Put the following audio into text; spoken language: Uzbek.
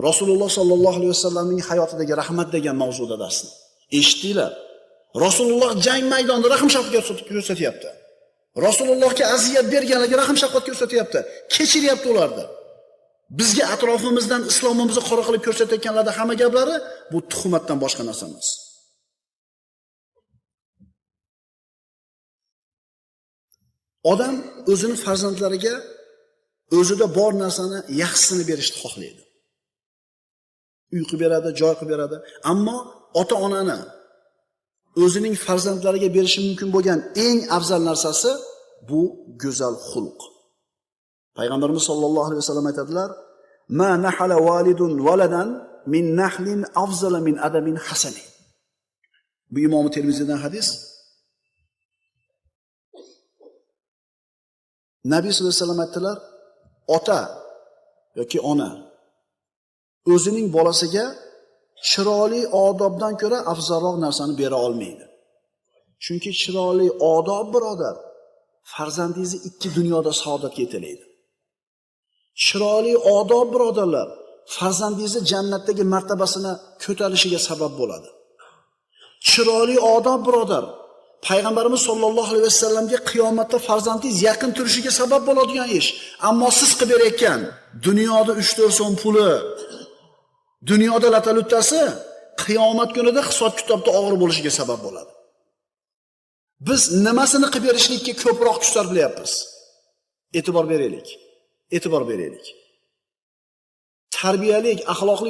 Rasululloh sollallohu alayhi vasallamning hayotidagi rahmat degan mavzuda darsni eshitdinglar. Rasululloh jang maydonida rahm shafqat ko'rsatyapti. Rasulullohga aziyat berganlarga rahm shafqat ko'rsatyapti. Kechiryapti ularni. Bizga atrofimizdan islomimizni qora qilib ko'rsatayotganlarda hamma gaplari bu tuhmatdan boshqa narsa emas. Odam o'zining farzandlariga o'zida bor narsani yaxshisini berishni xohlaydi. Uy qilib beradi, joy qilib beradi, ammo ota-onani o'zining farzandlariga berishi mumkin bo'lgan eng afzal narsasi bu go'zal xulq. Payg'ambarimiz sollallohu alayhi vasallam aytadilar: "Ma nahala walidun waladan min nahlin afzala min adamin hasani." Bu Imom Termiziydan hadis. Nabiy sollallohu alayhi vasallam aytdilar: "Ota yoki ona o'zining bolasiga chiroyli odobdan ko'ra afzalroq narsani bera olmaydi. Chunki chiroyli odob, birodar, farzandingizni ikki dunyoda saodatga yetaklaydi. Chiroyli odob, birodarlar, farzandingizni jannatdagi martabasini ko'tarilishiga sabab bo'ladi. Chiroyli odob, birodar, Payg'ambarimiz sollallohu alayhi vasallamga qiyomatda farzandingiz yaqin turishiga sabab bo'ladigan ish. Ammo siz qilib berayotgan dunyoda 3-4 so'm puli, dunyoda latalutasi qiyomat kunida hisob-kitobda og'ir bo'lishiga sabab bo'ladi. Biz nimasini qilib berishlikka ko'proq kuch sarflayapmiz? E'tibor beraylik. Tarbiyalik, axloqli